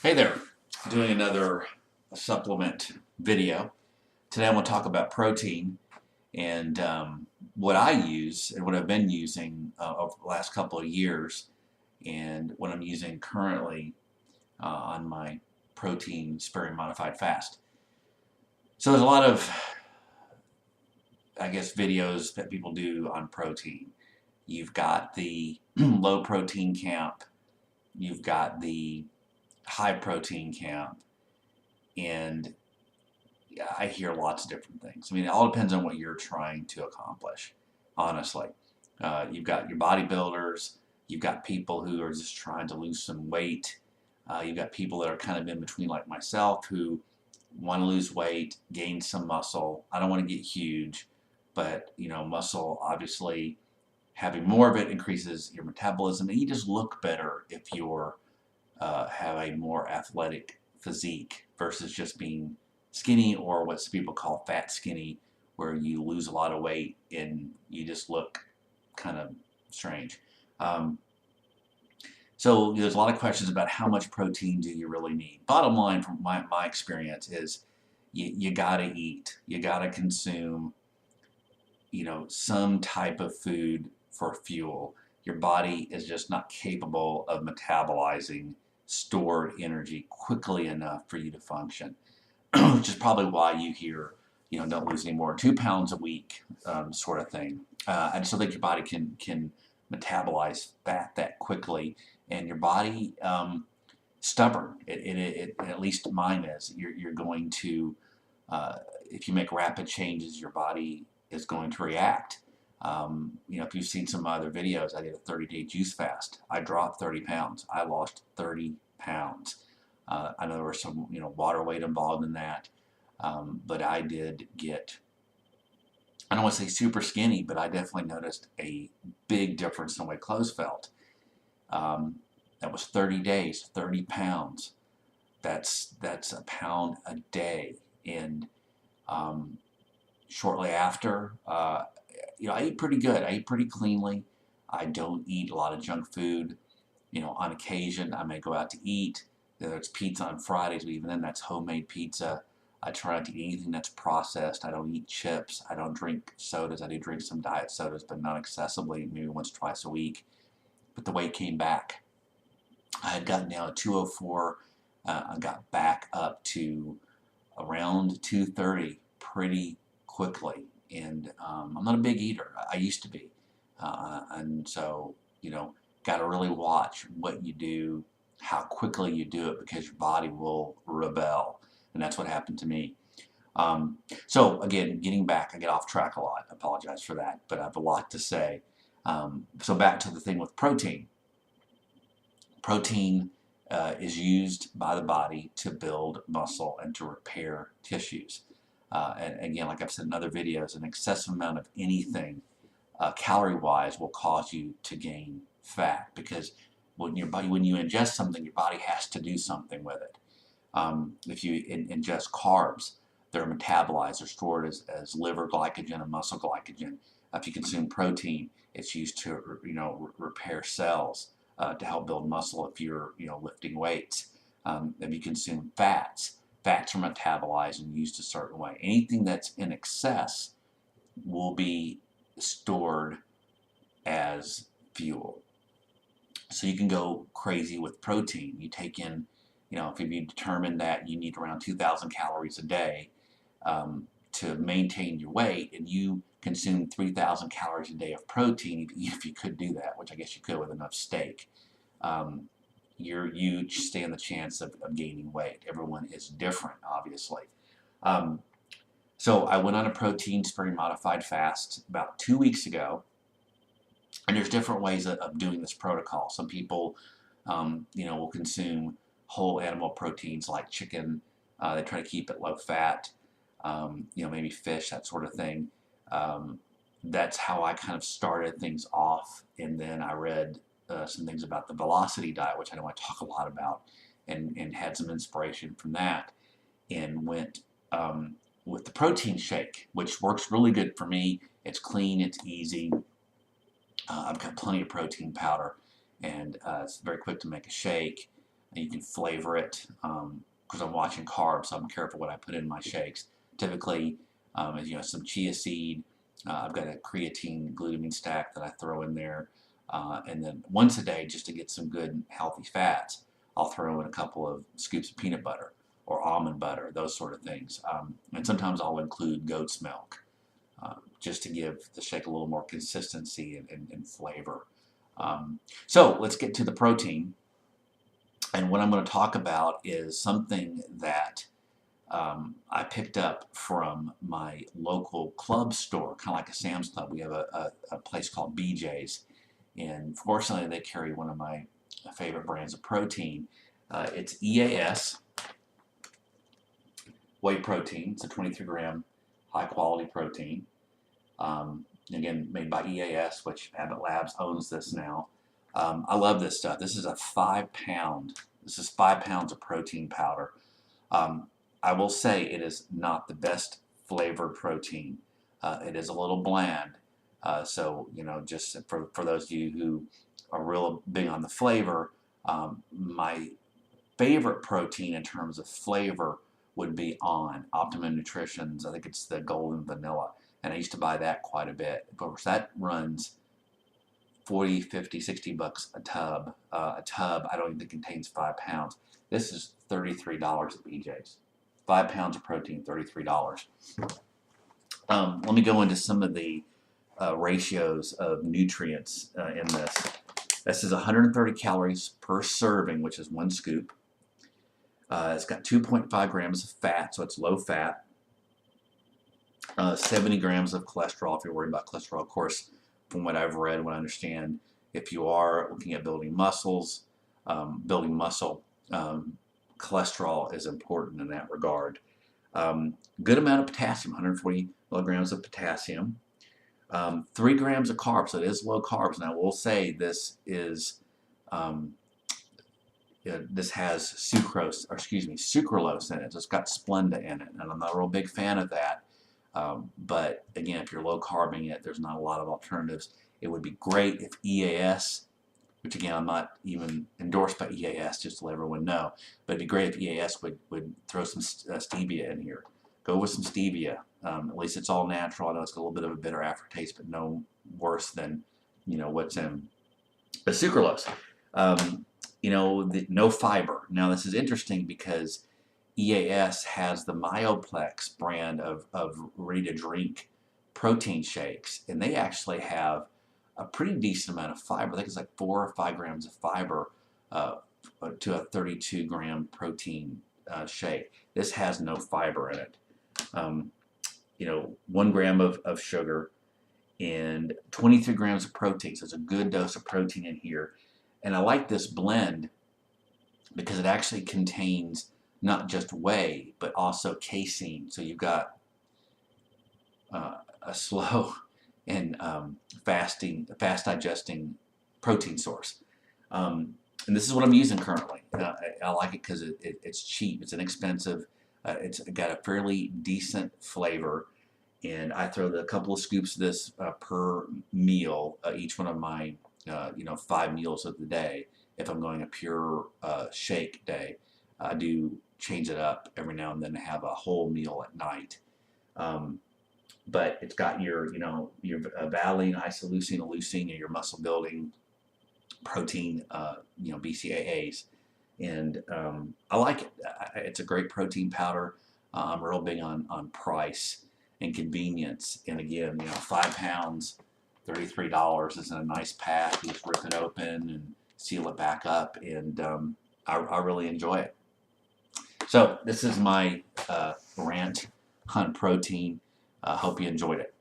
Hey there, doing another supplement video. Today I'm going to talk about protein and what I use and what I've been using over the last couple of years and what I'm using currently on my protein sparing modified fast. So there's a lot of, I guess, videos that people do on protein. You've got the low protein camp, you've got the high protein camp, and I hear lots of different things. I mean, it all depends on what you're trying to accomplish, honestly. You've got your bodybuilders, you've got people who are just trying to lose some weight, you've got people that are kind of in between, like myself, who want to lose weight, gain some muscle. I don't want to get huge, but muscle obviously having more of it increases your metabolism, and you just look better if you're have a more athletic physique versus just being skinny, or what some people call fat skinny, where you lose a lot of weight and you just look kind of strange. Um, so there's a lot of questions about how much protein do you really need. Bottom line from my experience is you gotta eat, you gotta consume, some type of food for fuel. Your body is just not capable of metabolizing stored energy quickly enough for you to function, which is probably why you hear, don't lose any more than 2 pounds a week, sort of thing. I just don't think your body can metabolize fat that quickly, and your body stubborn. At least mine is. You're going to if you make rapid changes, your body is going to react. If you've seen some other videos, I did a 30-day juice fast. I dropped 30 pounds. I lost 30 pounds. I know there was some, water weight involved in that, but I did get, I don't want to say super skinny, but I definitely noticed a big difference in the way clothes felt. That was 30 days, 30 pounds. That's a pound a day. And shortly after, I eat pretty good. I eat pretty cleanly. I don't eat a lot of junk food. On occasion, I may go out to eat. Whether it's pizza on Fridays, but even then, that's homemade pizza. I try not to eat anything that's processed. I don't eat chips. I don't drink sodas. I do drink some diet sodas, but not excessively, maybe once, twice a week. But the weight came back. I had gotten down to 204. I got back up to around 230 pretty quickly. And I'm not a big eater. I used to be. And so, got to really watch what you do, how quickly you do it, because your body will rebel. And that's what happened to me. So again, getting back, I get off track a lot. I apologize for that, but I have a lot to say. So back to the thing with protein. Protein is used by the body to build muscle and to repair tissues. And again, like I've said in other videos, an excessive amount of anything calorie-wise will cause you to gain fat, because when you ingest something, your body has to do something with it. If you ingest carbs, they're metabolized, they're stored as liver glycogen and muscle glycogen. If you consume protein, it's used to repair cells, to help build muscle if you're lifting weights. If you consume fats, fats are metabolized and used a certain way. Anything that's in excess will be stored as fuel. So you can go crazy with protein. You take in, if you determine that you need around 2,000 calories a day to maintain your weight, and you consume 3,000 calories a day of protein, if you could do that, which I guess you could with enough steak, you stand the chance of gaining weight. Everyone is different, obviously. So I went on a protein sparing modified fast about 2 weeks ago, and there's different ways of doing this protocol. Some people, will consume whole animal proteins like chicken. They try to keep it low fat, maybe fish, that sort of thing. That's how I kind of started things off, and then I read some things about the Velocity diet, which I know I talk a lot about, and had some inspiration from that, and went with the protein shake, which works really good for me. It's clean, it's easy. I've got plenty of protein powder, and it's very quick to make a shake. and you can flavor it because I'm watching carbs, so I'm careful what I put in my shakes. Typically, some chia seed. I've got a creatine glutamine stack that I throw in there, and then once a day, just to get some good healthy fats, I'll throw in a couple of scoops of peanut butter or almond butter, those sort of things. And sometimes I'll include goat's milk just to give the shake a little more consistency and flavor. So let's get to the protein. And what I'm going to talk about is something that I picked up from my local club store, kind of like a Sam's Club. We have a place called BJ's, and fortunately they carry one of my favorite brands of protein. It's EAS whey protein. It's a 23-gram high-quality protein. Again, made by EAS, which Abbott Labs owns this now. I love this stuff. This is a 5-pound. This is 5 pounds of protein powder. I will say it is not the best flavored protein. It is a little bland. So, just for those of you who are real big on the flavor, my favorite protein in terms of flavor would be on Optimum Nutrition's. I think it's the Golden Vanilla. And I used to buy that quite a bit. Of course, that runs 40, 50, 60 bucks a tub. A tub, I don't even think contains 5 pounds. This is $33 at BJ's. 5 pounds of protein, $33. Let me go into some of the ratios of nutrients in this. This is 130 calories per serving, which is 1 scoop. It's got 2.5 grams of fat, so it's low fat. 70 grams of cholesterol, if you're worried about cholesterol. Of course, from what I've read, what I understand, if you are looking at building muscle, cholesterol is important in that regard. Good amount of potassium, 140 milligrams of potassium. 3 grams of carbs, so it is low carbs. Now, we'll say this is this has sucralose in it. So it's got Splenda in it, and I'm not a real big fan of that. But again, if you're low carbing it, there's not a lot of alternatives. It would be great if EAS, which again, I'm not even endorsed by EAS, just to let everyone know, but it'd be great if EAS would throw some stevia in here. Go with some stevia. At least it's all natural. I know it's got a little bit of a bitter aftertaste, but no worse than what's in the sucralose. No fiber. Now this is interesting because EAS has the Myoplex brand of ready-to-drink protein shakes, and they actually have a pretty decent amount of fiber. I think it's like 4 or 5 grams of fiber to a 32-gram protein shake. This has no fiber in it. 1 gram of sugar and 23 grams of protein. So it's a good dose of protein in here. And I like this blend because it actually contains not just whey, but also casein. So you've got a slow and fast digesting protein source. And this is what I'm using currently. I like it because it's cheap, it's inexpensive, it's got a fairly decent flavor, and I throw a couple of scoops of this per meal, each one of my 5 meals of the day. If I'm going a pure shake day, I do change it up every now and then to have a whole meal at night. But it's got your valine, isoleucine, leucine, and your muscle building protein, BCAAs, and I like it. It's a great protein powder. I'm real big on price and convenience. And again, 5 pounds, $33 is in a nice pack. You just rip it open and seal it back up, and I really enjoy it. So this is my rant on protein. Hope you enjoyed it.